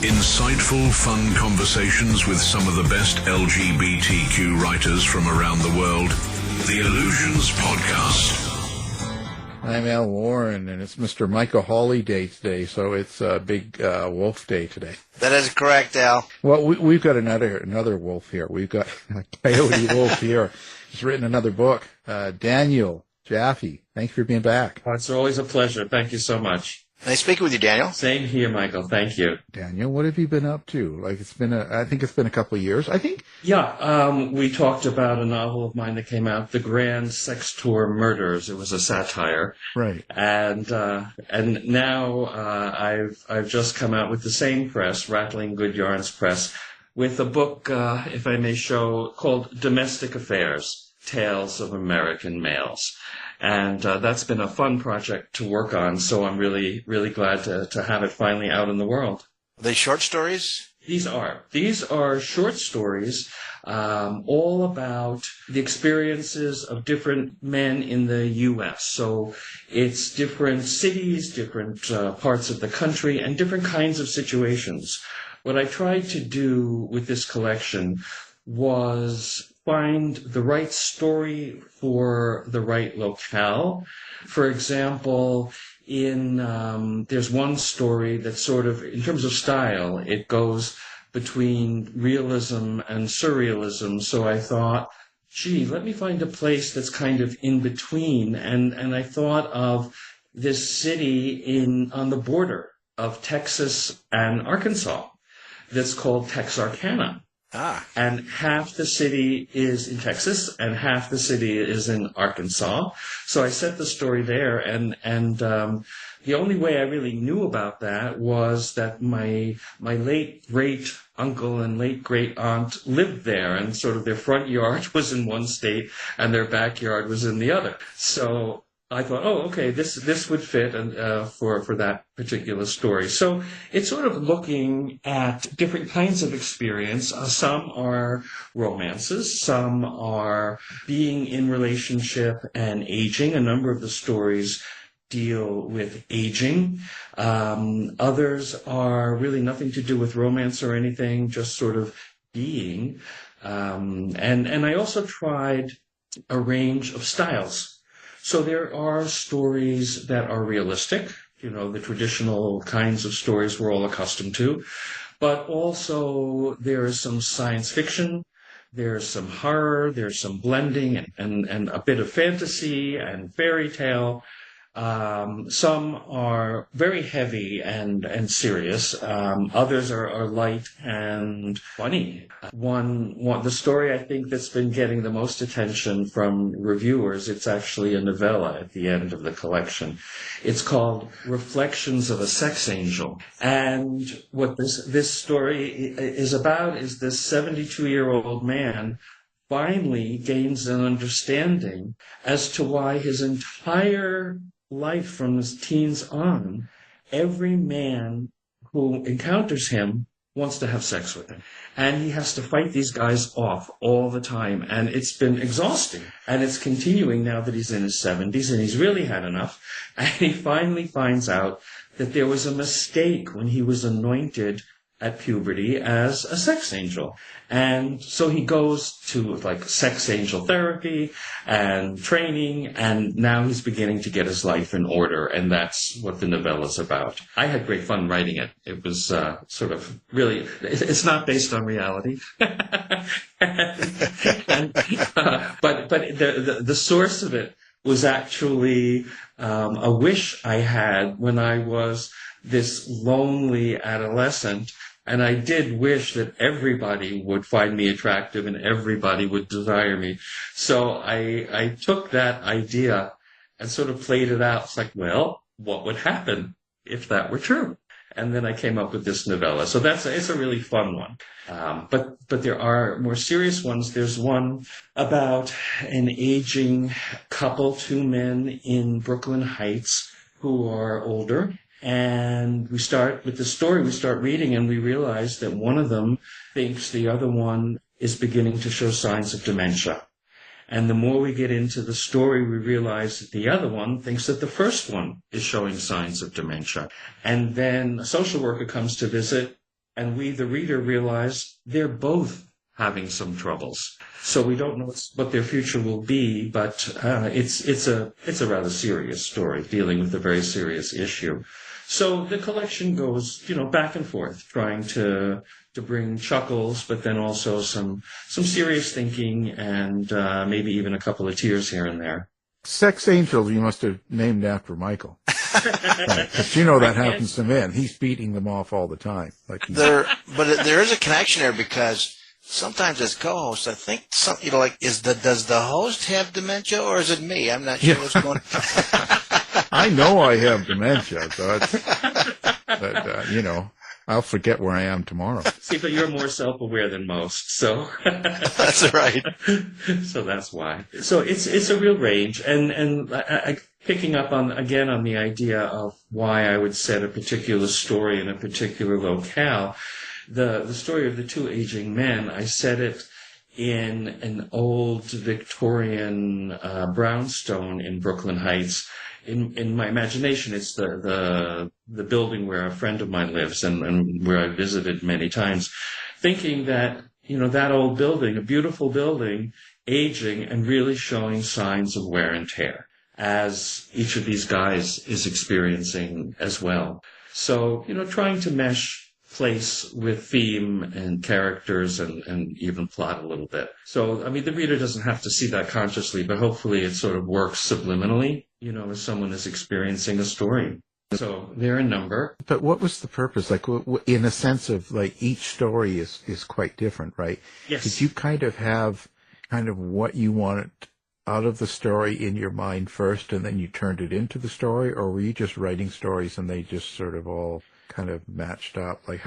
Insightful, fun conversations with some of the best LGBTQ writers from around the world. The Illusions Podcast. I'm Al Warren, and it's Mr. Michael Hawley Day today, so it's a big wolf day today. That is correct, Al. Well, we've got another wolf here. We've got a coyote wolf here. He's written another book. Daniel Jaffe, thanks for being back. Oh, it's always a pleasure. Thank you so much. Nice speaking with you, Daniel. Same here, Michael. Thank you. Daniel, what have you been up to? Like, I think it's been a couple of years, I think? Yeah, we talked about a novel of mine that came out, The Grand Sex Tour Murders. It was a satire. Right. And now I've just come out with the same press, Rattling Good Yarns Press, with a book, if I may show, called Domestic Affairs, Tales of American Males. And that's been a fun project to work on, so I'm really, really glad to have it finally out in the world. Are they short stories? These are short stories, all about the experiences of different men in the U.S. So it's different cities, different parts of the country, and different kinds of situations. What I tried to do with this collection was find the right story for the right locale. For example, there's one story that's sort of, in terms of style, it goes between realism and surrealism. So I thought, gee, let me find a place that's kind of in between. And I thought of this city on the border of Texas and Arkansas that's called Texarkana. And half the city is in Texas and half the city is in Arkansas. So I set the story there, and the only way I really knew about that was that my late great uncle and late great aunt lived there, and sort of their front yard was in one state and their backyard was in the other. So I thought, oh, okay, this would fit for that particular story. So it's sort of looking at different kinds of experience. Some are romances, some are being in relationship and aging. A number of the stories deal with aging. Others are really nothing to do with romance or anything, just sort of being. And I also tried a range of styles. So there are stories that are realistic, the traditional kinds of stories we're all accustomed to, but also there is some science fiction, there's some horror, there's some blending and a bit of fantasy and fairy tale. Some are very heavy and serious. Others are light and funny. The story I think that's been getting the most attention from reviewers, it's actually a novella at the end of the collection. It's called Reflections of a Sex Angel. And what this story is about is this 72-year-old man finally gains an understanding as to why his entire life from his teens on, every man who encounters him wants to have sex with him. And he has to fight these guys off all the time. And it's been exhausting. And it's continuing now that he's in his 70s and he's really had enough. And he finally finds out that there was a mistake when he was anointed at puberty as a sex angel. And so he goes to sex angel therapy and training, and now he's beginning to get his life in order, and that's what the novella is about. I had great fun writing it. It was sort of really, it's not based on reality. But the source of it was actually a wish I had when I was this lonely adolescent. And I did wish that everybody would find me attractive and everybody would desire me. So I took that idea and sort of played it out. It's like, well, what would happen if that were true? And then I came up with this novella. So it's a really fun one. But there are more serious ones. There's one about an aging couple, two men in Brooklyn Heights who are older. And we start with the story, we start reading, and we realize that one of them thinks the other one is beginning to show signs of dementia. And the more we get into the story, we realize that the other one thinks that the first one is showing signs of dementia. And then a social worker comes to visit, and we, the reader, realize they're both having some troubles. So we don't know what their future will be, but it's a rather serious story dealing with a very serious issue. So the collection goes, back and forth, trying to bring chuckles, but then also some serious thinking and maybe even a couple of tears here and there. Sex Angels you must have named after Michael. Right. 'Cause that happens to men. He's beating them off all the time. But there is a connection there, because sometimes as co-host, I think does the host have dementia, or is it me? I'm not sure what's going on. I know I have dementia, but I'll forget where I am tomorrow. See, but you're more self-aware than most, so that's right. So that's why. So it's a real range, and I picking up on the idea of why I would set a particular story in a particular locale. The story of the two aging men, I set it in an old Victorian brownstone in Brooklyn Heights. In my imagination, it's the building where a friend of mine lives and where I visited many times, thinking that, that old building, a beautiful building, aging and really showing signs of wear and tear, as each of these guys is experiencing as well. So, trying to mesh place with theme and characters and even plot a little bit. So, the reader doesn't have to see that consciously, but hopefully it sort of works subliminally, as someone is experiencing a story. So they're a number. But what was the purpose? Like, in a sense of, like, each story is quite different, right? Yes. Did you kind of have what you wanted out of the story in your mind first, and then you turned it into the story, or were you just writing stories and they just sort of all kind of matched up? Like,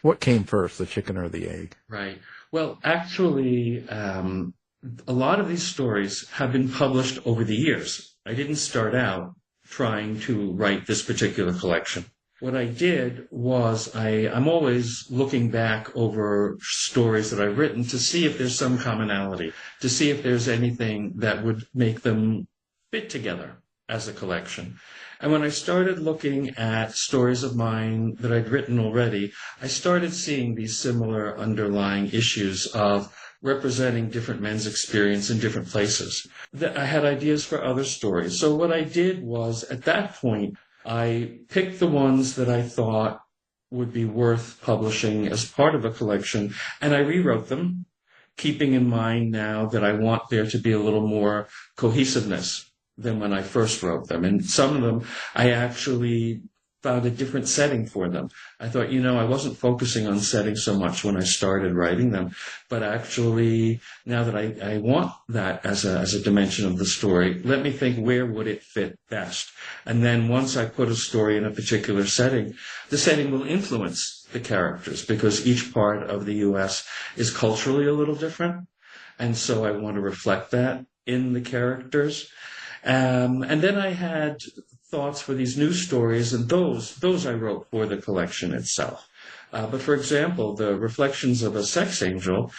what came first, the chicken or the egg? Right. Well, actually, a lot of these stories have been published over the years. I didn't start out trying to write this particular collection. What I did was I'm always looking back over stories that I've written to see if there's some commonality, to see if there's anything that would make them fit together as a collection. And when I started looking at stories of mine that I'd written already, I started seeing these similar underlying issues of representing different men's experience in different places. I had ideas for other stories. So what I did was, at that point, I picked the ones that I thought would be worth publishing as part of a collection, and I rewrote them, keeping in mind now that I want there to be a little more cohesiveness than when I first wrote them. And some of them, I actually found a different setting for them. I thought, I wasn't focusing on setting so much when I started writing them, but actually, now that I want that as a dimension of the story, let me think, where would it fit best? And then once I put a story in a particular setting, the setting will influence the characters, because each part of the U.S. is culturally a little different. And so I want to reflect that in the characters. And then I had thoughts for these new stories, and those I wrote for the collection itself. But for example, the Reflections of a Sex Angel,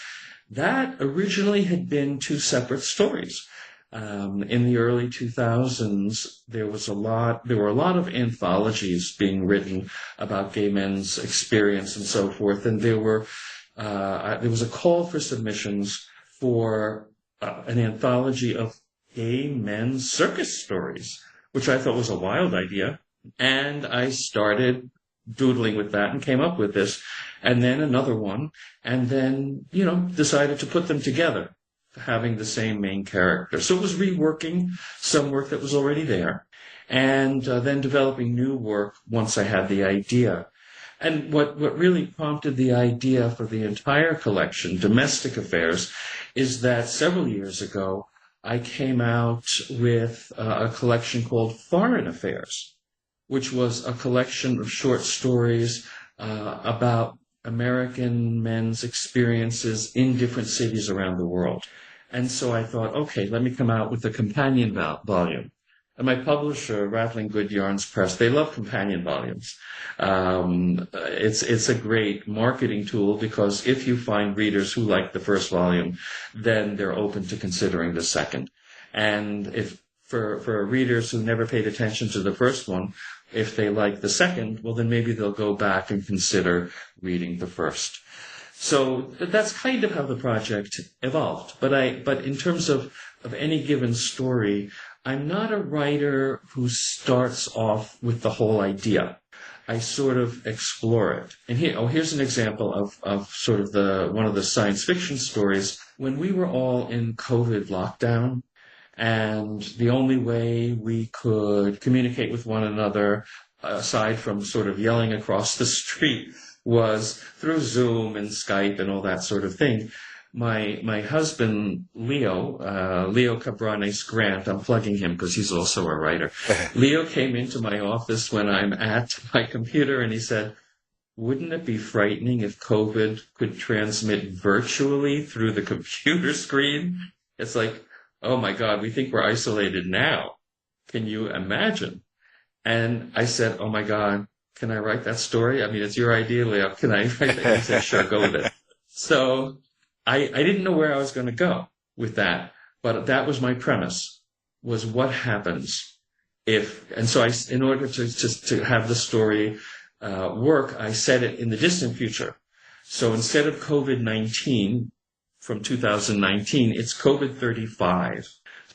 that originally had been two separate stories. In the early 2000s, there were a lot of anthologies being written about gay men's experience and so forth, and there was a call for submissions for an anthology of gay men's circus stories, which I thought was a wild idea. And I started doodling with that and came up with this, and then another one, and then, decided to put them together, having the same main character. So it was reworking some work that was already there, and then developing new work once I had the idea. And what really prompted the idea for the entire collection, Domestic Affairs, is that several years ago, I came out with a collection called Foreign Affairs, which was a collection of short stories about American men's experiences in different cities around the world. And so I thought, okay, let me come out with a companion volume. And my publisher, Rattling Good Yarns Press, they love companion volumes. It's a great marketing tool, because if you find readers who like the first volume, then they're open to considering the second. And if for readers who never paid attention to the first one, If they like the second, well, then maybe they'll go back and consider reading the first. So that's kind of how the project evolved. But in terms of any given story, I'm not a writer who starts off with the whole idea. I sort of explore it. And here's an example of sort of one of the science fiction stories. When we were all in COVID lockdown, and the only way we could communicate with one another, aside from sort of yelling across the street, was through Zoom and Skype and all that sort of thing. My husband, Leo Cabranes Grant, I'm plugging him because he's also a writer. Leo came into my office when I'm at my computer and he said, wouldn't it be frightening if COVID could transmit virtually through the computer screen? It's like, oh my God, we think we're isolated now. Can you imagine? And I said, oh my God, can I write that story? I mean, it's your idea, Leo. Can I write that? He said, sure, go with it. So I didn't know where I was going to go with that, but that was my premise, was what happens if, and so in order to have the story work, I set it in the distant future. So instead of COVID-19 from 2019, it's COVID-35,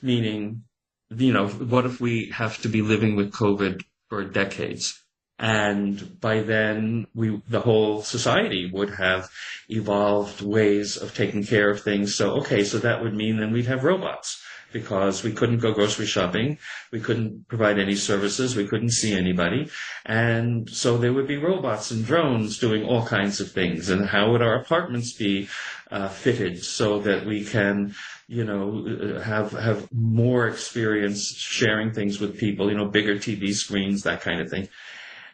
meaning, what if we have to be living with COVID for decades? And by then, the whole society would have evolved ways of taking care of things. So that would mean then we'd have robots because we couldn't go grocery shopping. We couldn't provide any services. We couldn't see anybody. And so there would be robots and drones doing all kinds of things. And how would our apartments be fitted so that we can, have more experience sharing things with people, bigger TV screens, that kind of thing.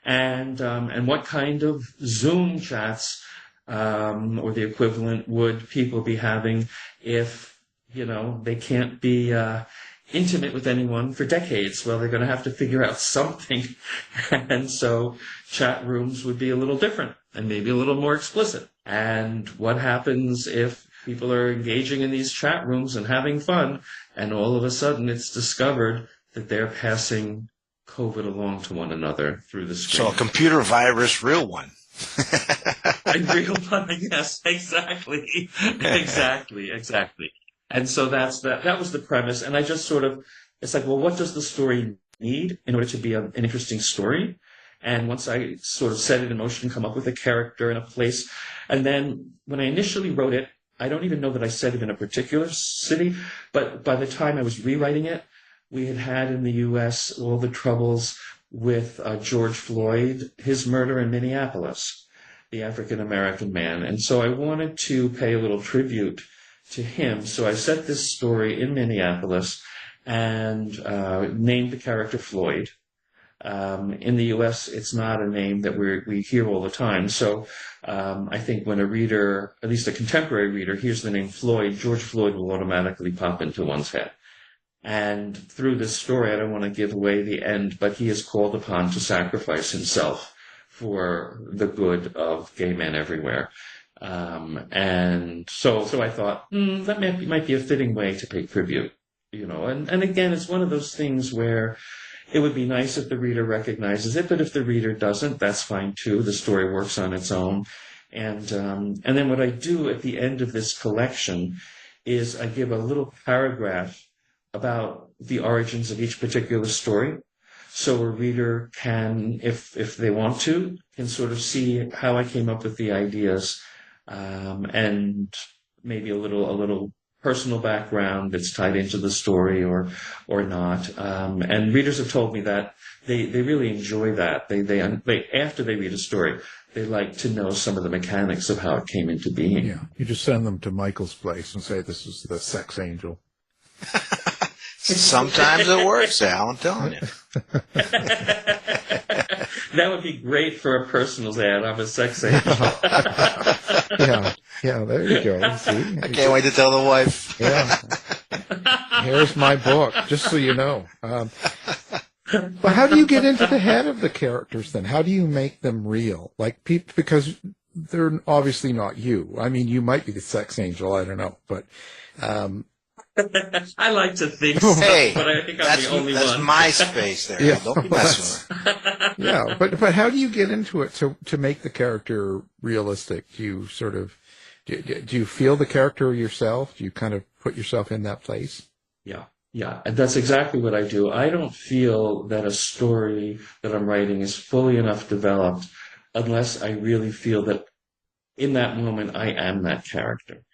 And what kind of Zoom chats or the equivalent would people be having if, they can't be intimate with anyone for decades? Well, they're going to have to figure out something. And so chat rooms would be a little different and maybe a little more explicit. And what happens if people are engaging in these chat rooms and having fun, and all of a sudden it's discovered that they're passing COVID along to one another through the screen? So a computer virus, real one. A real one, yes, exactly. Exactly. And so that was the premise. And I just it's like, well, what does the story need in order to be an interesting story? And once I sort of set it in motion, come up with a character and a place. And then when I initially wrote it, I don't even know that I set it in a particular city, but by the time I was rewriting it, we had in the U.S. all the troubles with George Floyd, his murder in Minneapolis, the African-American man. And so I wanted to pay a little tribute to him. So I set this story in Minneapolis and named the character Floyd. In the U.S., it's not a name that we hear all the time. So I think when a reader, at least a contemporary reader, hears the name Floyd, George Floyd will automatically pop into one's head. And through this story, I don't want to give away the end, but he is called upon to sacrifice himself for the good of gay men everywhere. And so I thought, that might be a fitting way to pay tribute, and again, it's one of those things where it would be nice if the reader recognizes it, but if the reader doesn't, that's fine too. The story works on its own. And then what I do at the end of this collection is I give a little paragraph about the origins of each particular story. So a reader can, if they want to, can sort of see how I came up with the ideas, and maybe a little personal background that's tied into the story or not. And readers have told me that they really enjoy that. They after they read a story, they like to know some of the mechanics of how it came into being. Yeah, you just send them to Michael's place and say this is the sex angel. Sometimes it works, Al, I'm telling you. That would be great for a personal ad. I'm a sex angel. Yeah, there you go. See? I can't wait to tell the wife. Yeah. Here's my book, just so you know. But how do you get into the head of the characters then? How do you make them real? Like because they're obviously not you. I mean, you might be the sex angel, I don't know. But I like to think so, Hey, but I think I'm the only that's one. my space there. Yeah, Don't be messing with it. Yeah, but how do you get into it to make the character realistic? Do you sort of do you feel the character yourself? Do you kind of put yourself in that place? Yeah, yeah, and that's exactly what I do. I don't feel that a story that I'm writing is fully enough developed unless I really feel that in that moment I am that character.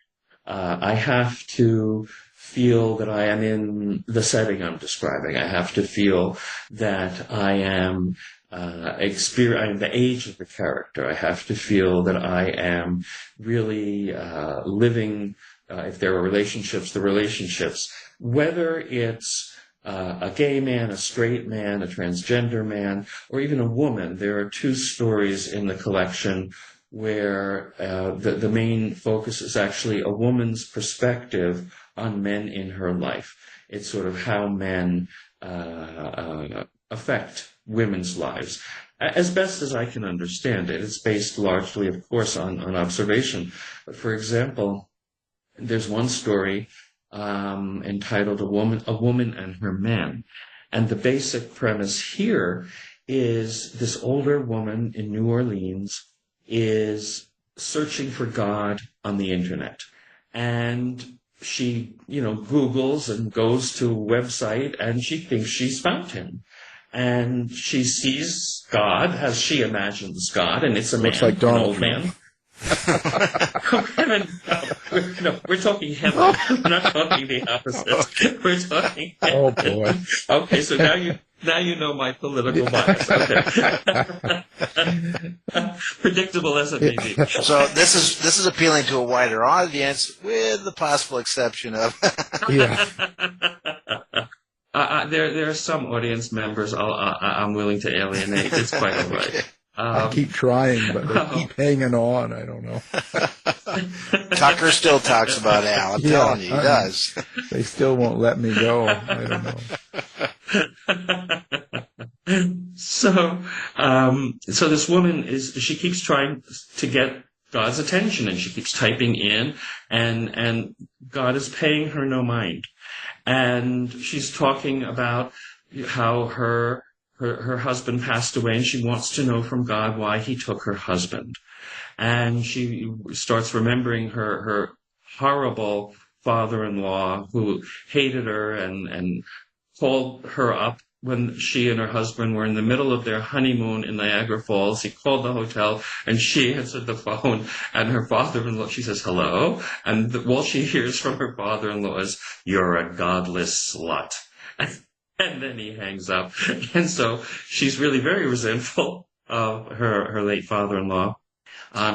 I have to feel that I am in the setting I'm describing. I have to feel that I am I am the age of the character. I have to feel that I am really living, if there are relationships, the relationships, whether it's a gay man, a straight man, a transgender man, or even a woman. There are two stories in the collection where the main focus is actually a woman's perspective on men in her life. It's sort of how men affect women's lives. As best as I can understand it, it's based largely, of course, on observation. But for example, there's one story entitled "A Woman and Her Man," and the basic premise here is this older woman in New Orleans is searching for God on the internet, and she, Googles and goes to a website, and she thinks she's found him. And she sees God as she imagines God, and it's a man, Looks like an Donald old Trump. man. We're talking heaven. We're not talking the opposite. We're talking heaven. Oh boy. Okay, so now you know my political bias. Okay. Predictable as it may be. So this is appealing to a wider audience, with the possible exception of. Yeah. There are some audience members I'm willing to alienate. It's quite all right. I keep trying, but they keep hanging on. I don't know. Tucker still talks about Al. I'm telling you, he does. They still won't let me go. I don't know. So this woman she keeps trying to get God's attention, and she keeps typing in, and God is paying her no mind. And she's talking about how her husband passed away, and she wants to know from God why he took her husband. And she starts remembering her horrible father-in-law who hated her and called her up when she and her husband were in the middle of their honeymoon in Niagara Falls. He called the hotel, and she answered the phone, and her father-in-law, she says, hello, and all she hears from her father-in-law is, you're a godless slut. And then he hangs up. And so she's really very resentful of her late father-in-law.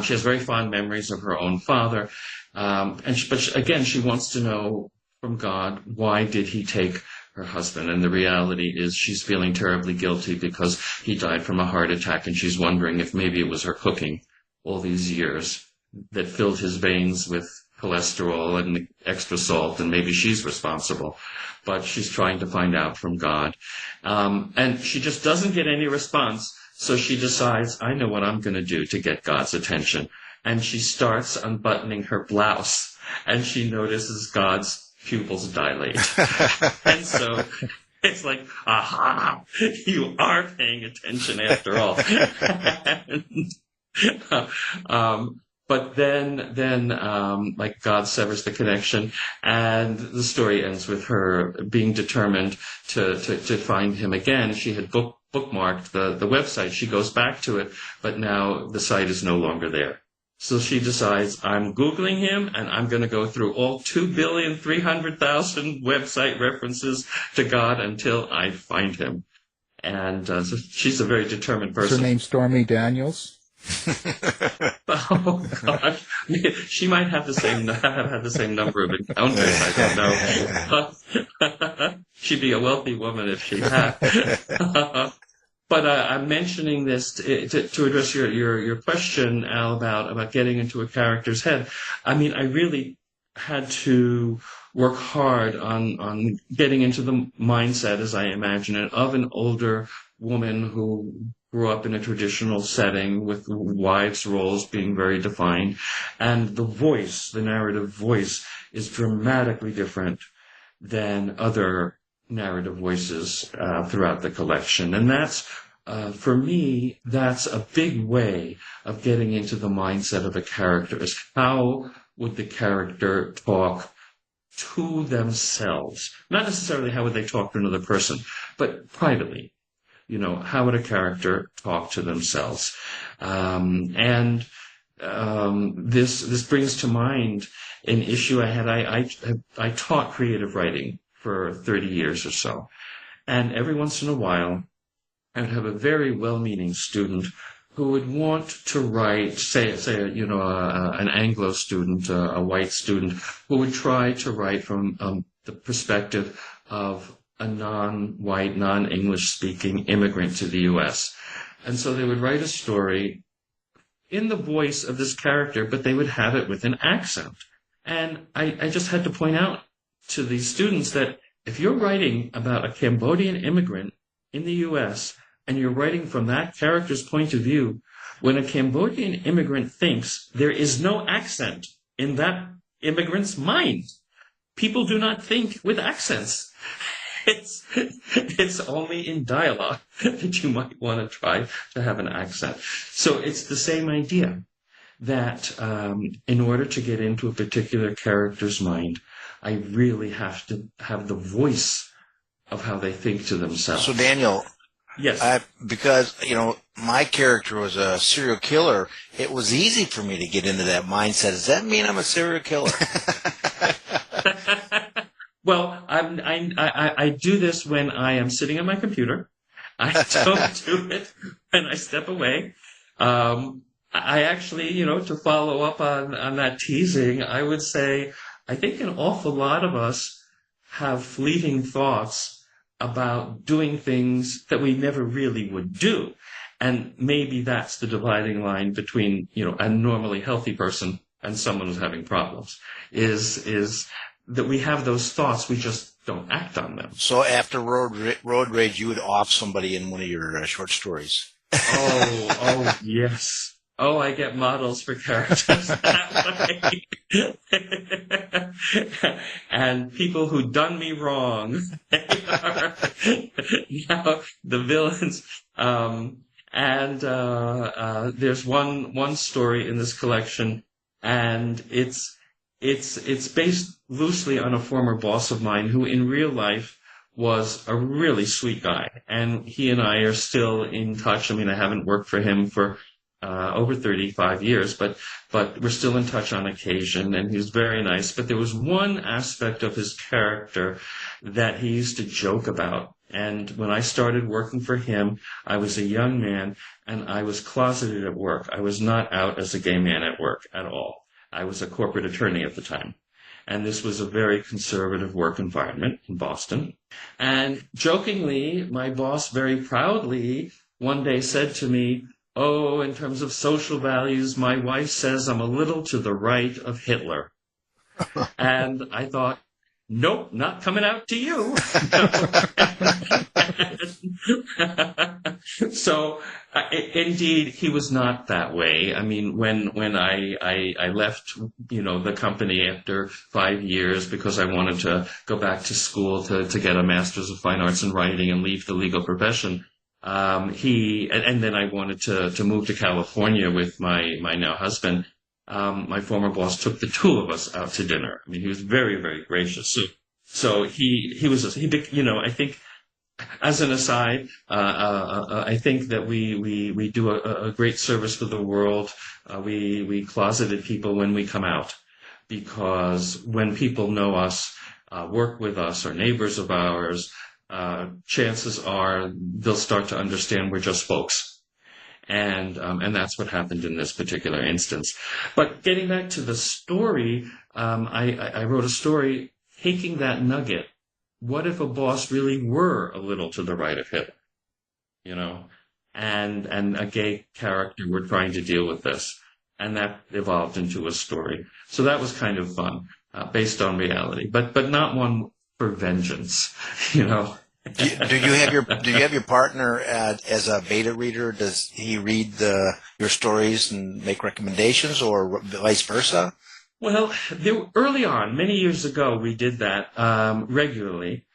She has very fond memories of her own father. But again, she wants to know from God, why did he take her husband? And the reality is she's feeling terribly guilty because he died from a heart attack, and she's wondering if maybe it was her cooking all these years that filled his veins with cholesterol and extra salt, and maybe she's responsible. But she's trying to find out from God. And she just doesn't get any response, so she decides, I know what I'm going to do to get God's attention. And she starts unbuttoning her blouse, and she notices God's pupils dilate. And so it's like, aha, you are paying attention after all. But then, like, God severs the connection, and the story ends with her being determined to find him again. She had bookmarked the website. She goes back to it, but now the site is no longer there. So she decides, I'm Googling him, and I'm going to go through all 2,300,000 website references to God until I find him. And so she's a very determined person. Is her name Stormy Daniels? Oh gosh, she might have had the same number of encounters. I don't know. She'd be a wealthy woman if she had. But I'm mentioning this to address your question, Al, about getting into a character's head. I mean, I really had to work hard on getting into the mindset, as I imagine it, of an older woman who grew up in a traditional setting with wives' roles being very defined. And the narrative voice is dramatically different than other narrative voices throughout the collection. And that's, for me, that's a big way of getting into the mindset of a character, is how would the character talk to themselves? Not necessarily how would they talk to another person, but privately. How would a character talk to themselves? This brings to mind an issue I had. I taught creative writing for 30 years or so. And every once in a while, I would have a very well-meaning student who would want to write, say, an Anglo student, a white student, who would try to write from the perspective of a non-white, non-English speaking immigrant to the U.S. And so they would write a story in the voice of this character, but they would have it with an accent. And I just had to point out to these students that if you're writing about a Cambodian immigrant in the U.S., and you're writing from that character's point of view, when a Cambodian immigrant thinks, there is no accent in that immigrant's mind. People do not think with accents. It's only in dialogue that you might want to try to have an accent. So it's the same idea that in order to get into a particular character's mind, I really have to have the voice of how they think to themselves. So Daniel, yes, because my character was a serial killer, it was easy for me to get into that mindset. Does that mean I'm a serial killer? Well, I do this when I am sitting at my computer. I don't do it when I step away. I actually, to follow up on that teasing, I would say I think an awful lot of us have fleeting thoughts about doing things that we never really would do. And maybe that's the dividing line between, a normally healthy person and someone who's having problems, is that we have those thoughts, we just don't act on them. So after road rage, you would off somebody in one of your short stories. Oh, yes. Oh, I get models for characters that way. And people who done me wrong, they are now the villains. There's one story in this collection, and it's based loosely on a former boss of mine who in real life was a really sweet guy. And he and I are still in touch. I mean, I haven't worked for him for over 35 years, but we're still in touch on occasion, and he's very nice. But there was one aspect of his character that he used to joke about. And when I started working for him, I was a young man, and I was closeted at work. I was not out as a gay man at work at all. I was a corporate attorney at the time. And this was a very conservative work environment in Boston. And jokingly, my boss very proudly one day said to me, "Oh, in terms of social values, my wife says I'm a little to the right of Hitler." And I thought, nope, not coming out to you. So, indeed, he was not that way. I mean, when I left, the company after 5 years because I wanted to go back to school to get a Master's of Fine Arts in Writing and leave the legal profession, and then I wanted to move to California with my now husband. My former boss took the two of us out to dinner. I mean, he was very, very gracious. So he was, I think, as an aside, I think that we do a great service for the world. We closeted people when we come out, because when people know us, work with us, are neighbors of ours, chances are they'll start to understand we're just folks. And that's what happened in this particular instance. But getting back to the story, I wrote a story taking that nugget. What if a boss really were a little to the right of Hitler? And a gay character were trying to deal with this. And that evolved into a story. So that was kind of fun, based on reality, but not one for vengeance, Do you have your partner as a beta reader? Does he read your stories and make recommendations, or vice versa? Well, early on, many years ago, we did that regularly.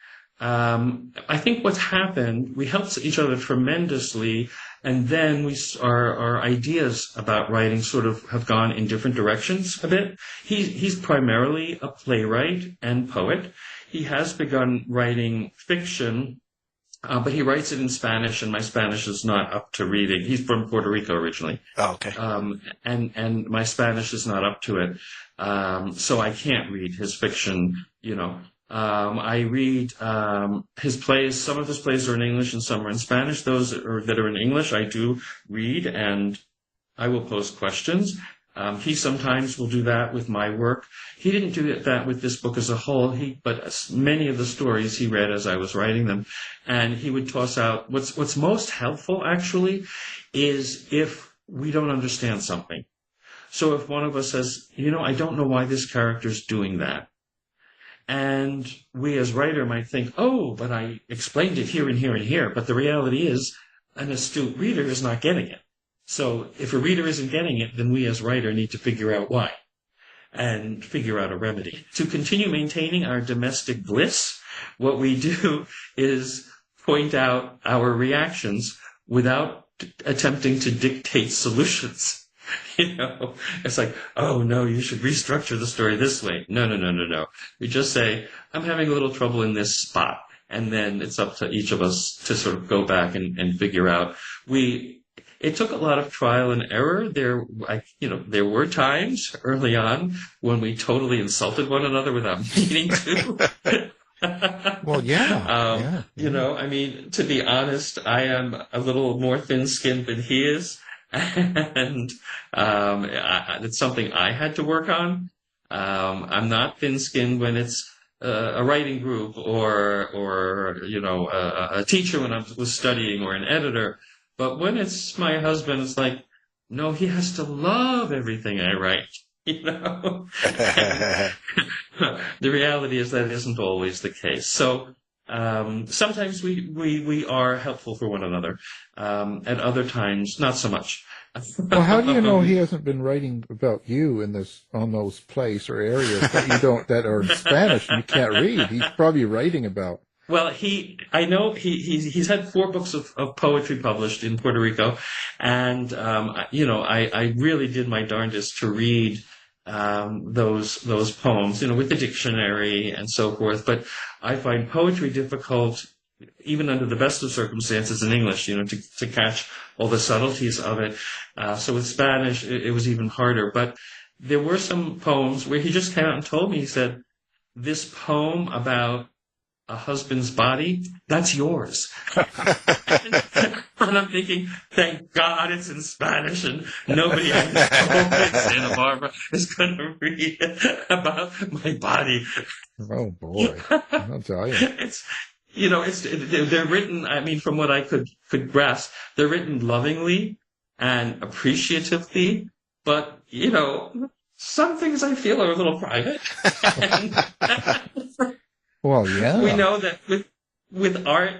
I think what's happened, we helped each other tremendously, and then our ideas about writing sort of have gone in different directions a bit. He's primarily a playwright and poet. He has begun writing fiction, but he writes it in Spanish, and my Spanish is not up to reading. He's from Puerto Rico originally. Oh, okay. And my Spanish is not up to it. So I can't read his fiction, I read his plays. Some of his plays are in English and some are in Spanish. Those that are in English, I do read, and I will pose questions. He sometimes will do that with my work. He didn't do that with this book as a whole, but many of the stories he read as I was writing them. And he would toss out, what's most helpful, actually, is if we don't understand something. So if one of us says, I don't know why this character's doing that. And we as writer might think, oh, but I explained it here and here and here. But the reality is an astute reader is not getting it. So if a reader isn't getting it, then we as writer need to figure out why and figure out a remedy. To continue maintaining our domestic bliss, what we do is point out our reactions without attempting to dictate solutions. It's like, oh, no, you should restructure the story this way. No. We just say, I'm having a little trouble in this spot. And then it's up to each of us to sort of go back and figure out. It took a lot of trial and error. There were times early on when we totally insulted one another without meaning to. Well, yeah. To be honest, I am a little more thin-skinned than he is. And it's something I had to work on. I'm not thin-skinned when it's a writing group or a teacher when I was studying or an editor. But when it's my husband, it's like, no, he has to love everything I write. The reality is that isn't always the case. So sometimes we are helpful for one another. At other times, not so much. Well, how do you know he hasn't been writing about you on those plays or areas that are in Spanish and you can't read? He's probably writing about. Well, I know he's had 4 books of poetry published in Puerto Rico, and I really did my darndest to read those poems, with the dictionary and so forth. But I find poetry difficult, even under the best of circumstances in English, to catch all the subtleties of it. So with Spanish, it was even harder. But there were some poems where he just came out and told me, he said, this poem about a husband's body, that's yours. And I'm thinking, thank God it's in Spanish and nobody I know in Santa Barbara is going to read about my body. Oh, boy. I'll tell you. They're written, from what I could grasp, they're written lovingly and appreciatively, but, some things I feel are a little private. Well, yeah. We know that with art,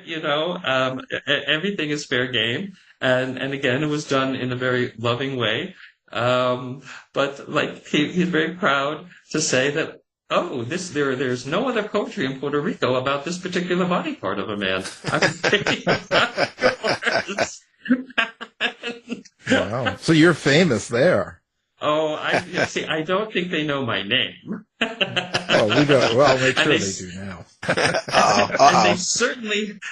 everything is fair game. And again, it was done in a very loving way. But he's very proud to say that, there's no other poetry in Puerto Rico about this particular body part of a man. I'm thinking about yours. Wow. So you're famous there. Oh, I don't think they know my name. Oh, we don't. Well, make sure they do now. And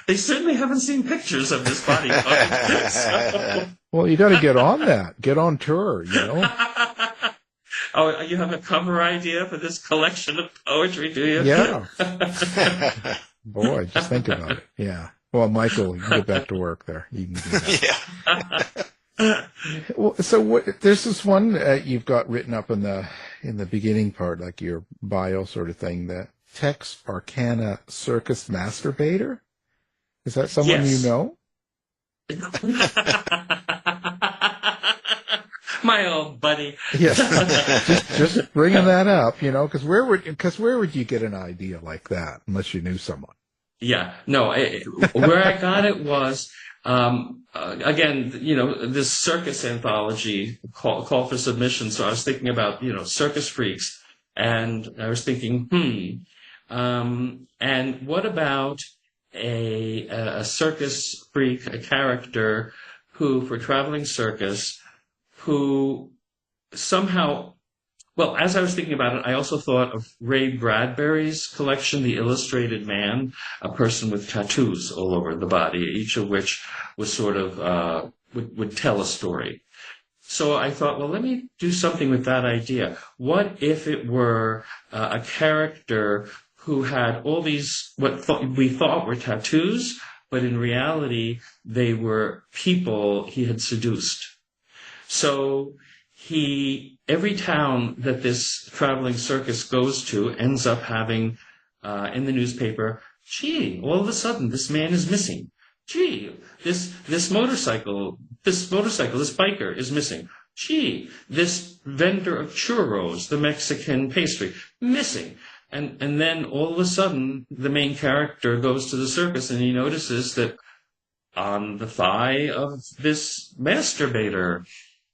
they certainly haven't seen pictures of this body part. So. Well, you got to get on that. Get on tour, Oh, you have a cover idea for this collection of poetry, do you? Yeah. Boy, just think about it. Yeah. Well, Michael, you can get back to work there. You can do that. Yeah. Well, so there's this one you've got written up in the beginning part, like your bio sort of thing, the Texarkana circus masturbator. Is that someone you know? My old buddy. Yes. just bringing that up, because where would you get an idea like that unless you knew someone? Yeah. No. Where I got it was. Again, this circus anthology call for submission. So I was thinking about, circus freaks And I was thinking, and what about a circus freak, a character who, for traveling circus, who somehow, well, as I was thinking about it, I also thought of Ray Bradbury's collection, The Illustrated Man, a person with tattoos all over the body, each of which was sort of, would tell a story. So I thought, well, let me do something with that idea. What if it were a character who had all these, we thought were tattoos, but in reality, they were people he had seduced. So every town that this traveling circus goes to ends up having, in the newspaper, gee, all of a sudden, this man is missing. Gee, this motorcycle, this biker is missing. Gee, this vendor of churros, the Mexican pastry, missing. And then all of a sudden, the main character goes to the circus and he notices that on the thigh of this masturbator,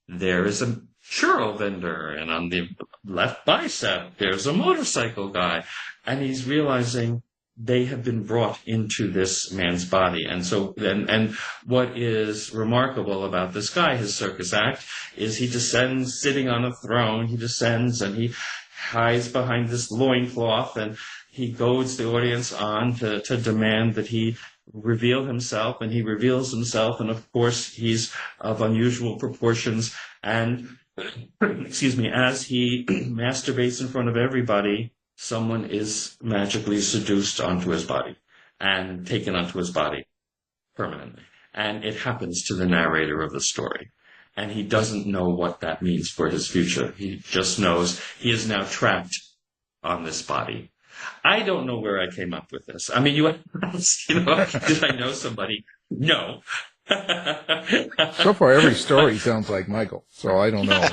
there is a churro vendor, and on the left bicep, there's a motorcycle guy. And he's realizing they have been brought into this man's body. And so, and what is remarkable about this guy, his circus act, is he descends sitting on a throne. He descends and he hides behind this loincloth, and he goads the audience on to demand that he reveal himself, and he reveals himself, and of course he's of unusual proportions, and excuse me, as he masturbates in front of everybody, someone is magically seduced onto his body and taken onto his body permanently. And it happens to the narrator of the story. And he doesn't know what that means for his future. He just knows he is now trapped on this body. I don't know where I came up with this. I mean, you asked, did I know somebody? No. So far, every story sounds like Michael, so I don't know.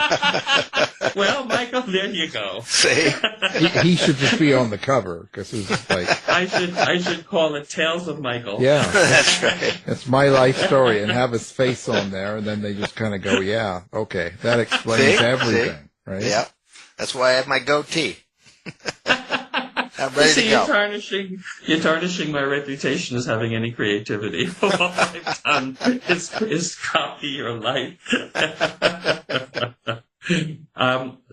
Well, Michael, there you go. See? He should just be on the cover, because it's like... I should call it Tales of Michael. Yeah. That's right. It's my life story, and have his face on there, and then they just kind of go, yeah, okay, that explains everything, right? Yeah. That's why I have my goatee. I'm ready to go. You're tarnishing my reputation as having any creativity. All I've done is copy your life.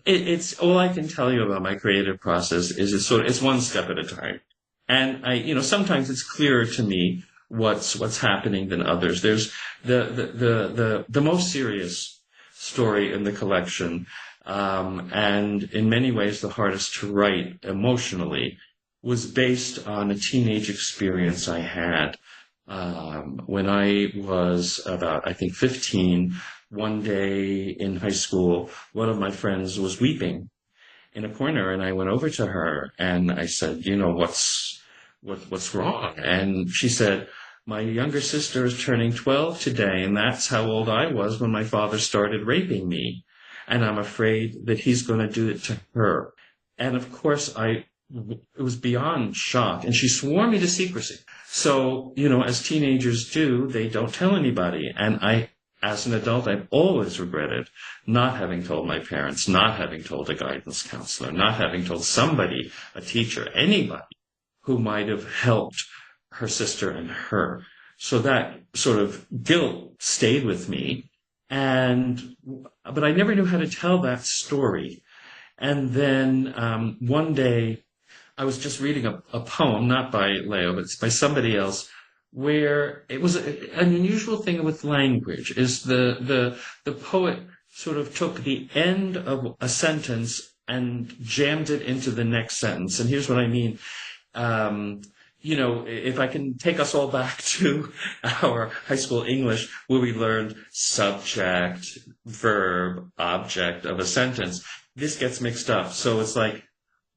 It's all I can tell you about my creative process is it's one step at a time. And sometimes it's clearer to me what's happening than others. There's the most serious story in the collection, and in many ways the hardest to write emotionally, was based on a teenage experience I had when I was about, I think, 15. One day in high school, one of my friends was weeping in a corner, and I went over to her and I said, what's wrong? And she said, my younger sister is turning 12 today, and that's how old I was when my father started raping me. And I'm afraid that he's going to do it to her. And of course, it was beyond shock. And she swore me to secrecy. So, as teenagers do, they don't tell anybody. And as an adult, I've always regretted not having told my parents, not having told a guidance counselor, not having told somebody, a teacher, anybody who might have helped her sister and her. So that sort of guilt stayed with me. But I never knew how to tell that story. And then one day I was just reading a poem, not by Leo, but it's by somebody else, where it was an unusual thing with language, is the poet sort of took the end of a sentence and jammed it into the next sentence. And here's what I mean. If I can take us all back to our high school English, where we learned subject, verb, object of a sentence, this gets mixed up. So it's like,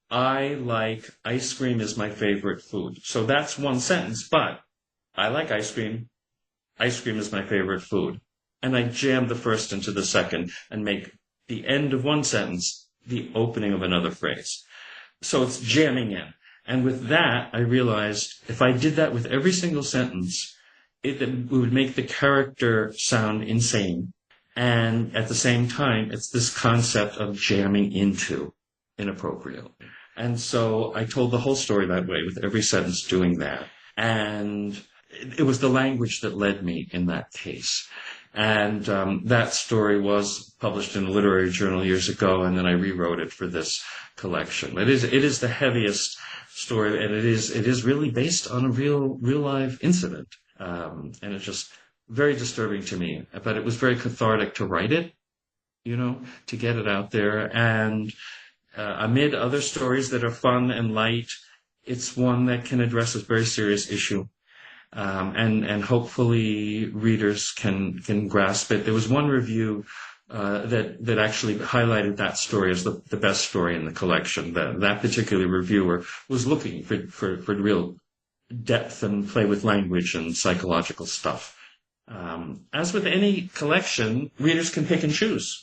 I like ice cream is my favorite food. So that's one sentence, but I like ice cream. Ice cream is my favorite food. And I jam the first into the second and make the end of one sentence the opening of another phrase. So it's jamming in. And with that, I realized if I did that with every single sentence, it would make the character sound insane. And at the same time, it's this concept of jamming into. inappropriate. And so I told the whole story that way, with every sentence doing that. And it was the language that led me in that case. And that story was published in a literary journal years ago, and then I rewrote it for this collection. It is the heaviest story, and it is really based on a real live incident. And it's just very disturbing to me. But it was very cathartic to write it, to get it out there. And amid other stories that are fun and light, it's one that can address a very serious issue. And hopefully readers can grasp it. There was one review that actually highlighted that story as the best story in the collection. That particular reviewer was looking for real depth and play with language and psychological stuff. As with any collection, readers can pick and choose,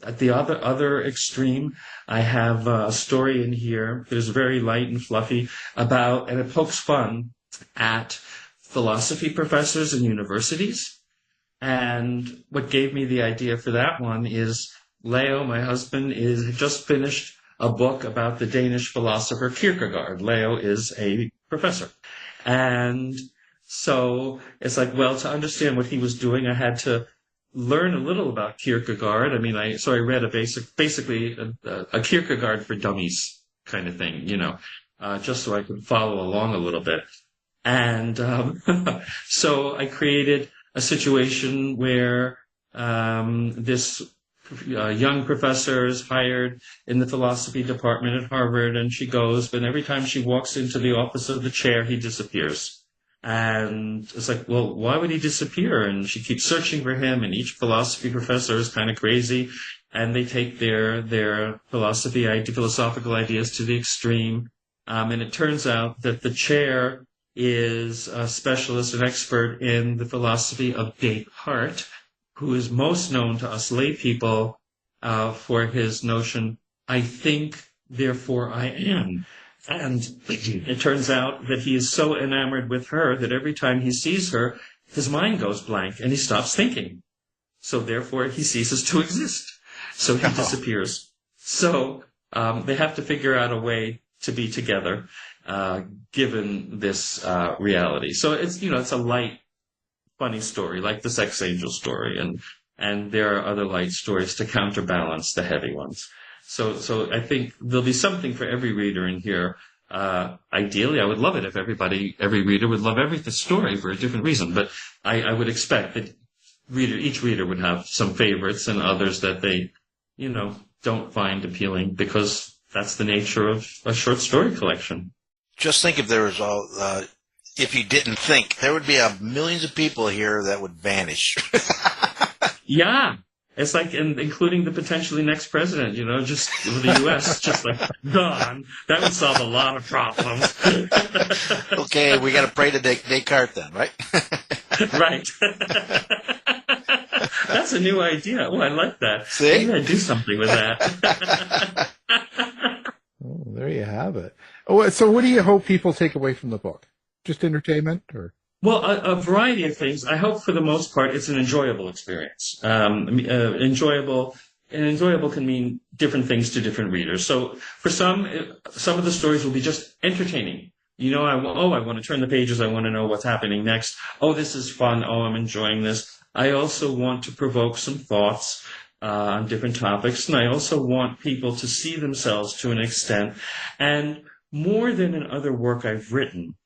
At the other extreme, I have a story in here that is very light and fluffy and it pokes fun at philosophy professors in universities. And what gave me the idea for that one is Leo, my husband, had just finished a book about the Danish philosopher Kierkegaard. Leo is a professor. And so it's like, well, to understand what he was doing, I had to learn a little about Kierkegaard. I mean, I read basically a Kierkegaard for dummies kind of thing, just so I could follow along a little bit. And so I created a situation where this young professor is hired in the philosophy department at Harvard, and she goes, but every time she walks into the office of the chair, he disappears. And it's like, well, why would he disappear? And she keeps searching for him, and each philosophy professor is kind of crazy, and they take their philosophical ideas to the extreme. And it turns out that the chair is a specialist and expert in the philosophy of Descartes, who is most known to us lay people for his notion, I think, therefore I am. And it turns out that he is so enamored with her that every time he sees her, his mind goes blank and he stops thinking. So therefore he ceases to exist. So he disappears. So they have to figure out a way to be together, given this reality. So it's a light, funny story, like the Sex Angel story, and there are other light stories to counterbalance the heavy ones. So I think there'll be something for every reader in here. Ideally, I would love it if every reader would love every story for a different reason. But I would expect that each reader would have some favorites and others that they, don't find appealing, because that's the nature of a short story collection. Just think if there was if you didn't think, there would be millions of people here that would vanish. Yeah. It's like, including the potentially next president, just the U.S., just like, gone. That would solve a lot of problems. Okay, we got to pray to Descartes then, right? Right. That's a new idea. Oh, I like that. See? Maybe I'd do something with that. Oh, there you have it. Oh, so what do you hope people take away from the book? Just entertainment, or? Well, a variety of things. I hope for the most part it's an enjoyable experience. Enjoyable can mean different things to different readers. So for some of the stories will be just entertaining. I want to turn the pages. I want to know what's happening next. Oh, this is fun. Oh, I'm enjoying this. I also want to provoke some thoughts on different topics, and I also want people to see themselves to an extent. And more than in other work I've written,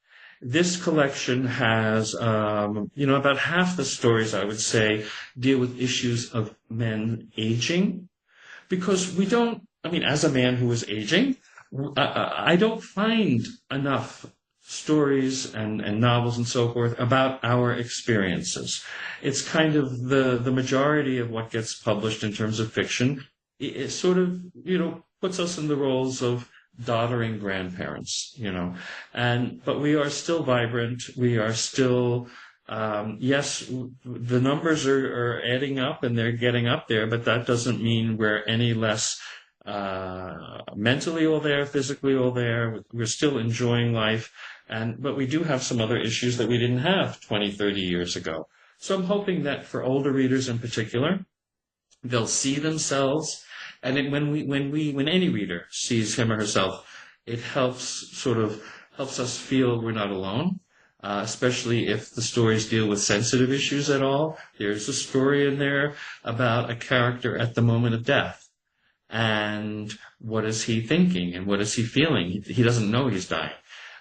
this collection has, about half the stories, I would say, deal with issues of men aging. Because as a man who is aging, I don't find enough stories and novels and so forth about our experiences. It's kind of the majority of what gets published in terms of fiction. It sort of, puts us in the roles of doddering grandparents, but we are still vibrant. We are still, yes, the numbers are adding up and they're getting up there, but that doesn't mean we're any less mentally all there, physically all there. We're still enjoying life, but we do have some other issues that we didn't have 20, 30 years ago. So I'm hoping that for older readers in particular, they'll see themselves And when any reader sees him or herself, it helps us feel we're not alone. Especially if the stories deal with sensitive issues at all. There's a story in there about a character at the moment of death. And what is he thinking and what is he feeling? He doesn't know he's dying.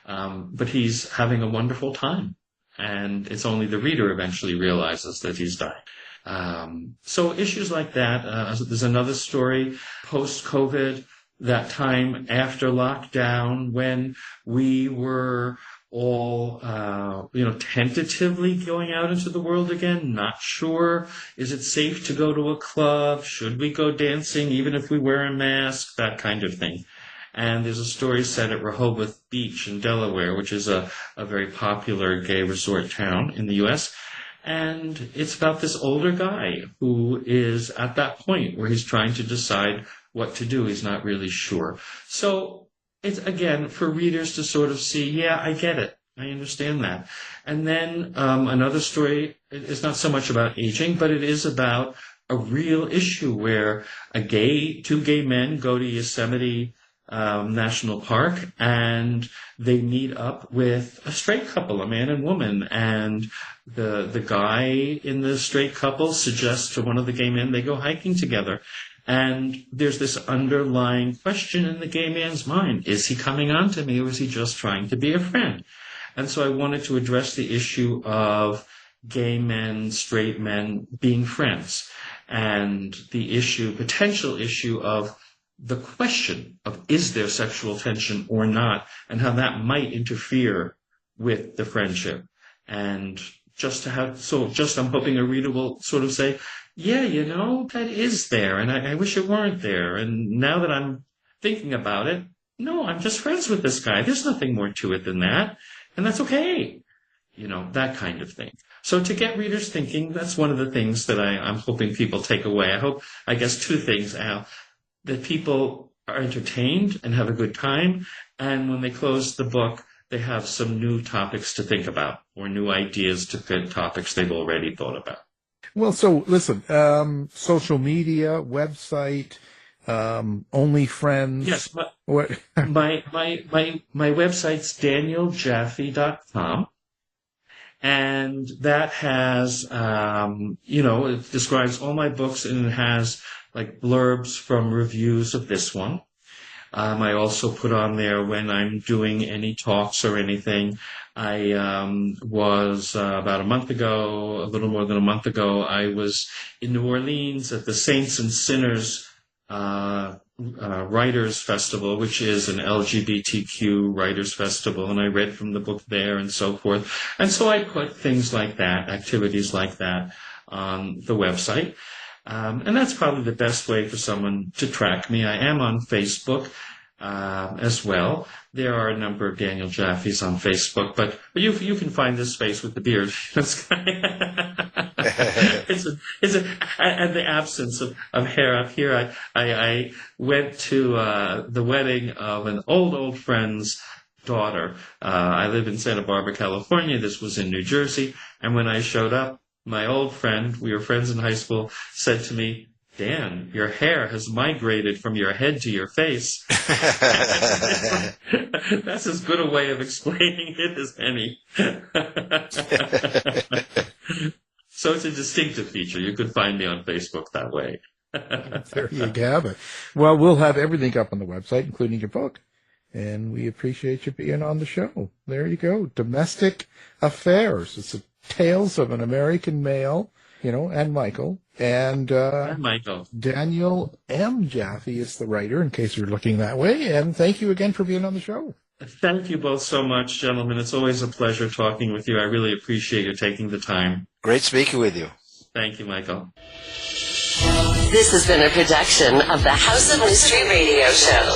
But he's having a wonderful time. And it's only the reader eventually realizes that he's dying. So issues like that. There's another story, post-COVID, that time after lockdown when we were all, tentatively going out into the world again, not sure. Is it safe to go to a club? Should we go dancing even if we wear a mask? That kind of thing. And there's a story set at Rehoboth Beach in Delaware, which is a very popular gay resort town in the U.S. And it's about this older guy who is at that point where he's trying to decide what to do. He's not really sure. So it's, again, for readers to sort of see, yeah, I get it. I understand that. And then another story is not so much about aging, but it is about a real issue where two gay men go to Yosemite National Park, and they meet up with a straight couple, a man and woman, and the guy in the straight couple suggests to one of the gay men they go hiking together. And there's this underlying question in the gay man's mind. Is he coming on to me, or is he just trying to be a friend? And so I wanted to address the issue of gay men, straight men being friends, and the potential issue of the question of is there sexual tension or not, and how that might interfere with the friendship. And I'm hoping a reader will sort of say, yeah, that is there, and I wish it weren't there. And now that I'm thinking about it, no, I'm just friends with this guy. There's nothing more to it than that, and that's okay. That kind of thing. So to get readers thinking, that's one of the things that I'm hoping people take away. I guess two things, Al, that people are entertained and have a good time, and when they close the book, they have some new topics to think about or new ideas to fit topics they've already thought about. Well, so listen, social media, website, OnlyFriends. Yes, What? my website's danieljaffe.com, and that has, it describes all my books, and it has like blurbs from reviews of this one. I also put on there when I'm doing any talks or anything. I was about a little more than a month ago, I was in New Orleans at the Saints and Sinners Writers Festival, which is an LGBTQ writers festival, and I read from the book there and so forth. And so I put things like that, activities like that, on the website. And that's probably the best way for someone to track me. I am on Facebook as well. There are a number of Daniel Jaffes on Facebook, but you can find this face with the beard. And the absence of hair up here. I went to the wedding of an old friend's daughter. I live in Santa Barbara, California. This was in New Jersey. And when I showed up, my old friend, we were friends in high school, said to me, Dan, your hair has migrated from your head to your face. That's as good a way of explaining it as any. So it's a distinctive feature. You could find me on Facebook that way. There you have it. Well, we'll have everything up on the website, including your book. And we appreciate you being on the show. There you go. Domestic Affairs. It's a Tales of an American Male, and Michael. And Michael. Daniel M. Jaffe is the writer, in case you're looking that way. And thank you again for being on the show. Thank you both so much, gentlemen. It's always a pleasure talking with you. I really appreciate you taking the time. Great speaking with you. Thank you, Michael. This has been a production of the House of Mystery Radio Show.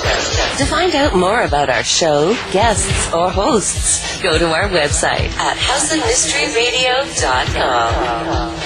To find out more about our show, guests, or hosts, go to our website at houseofmysteryradio.com.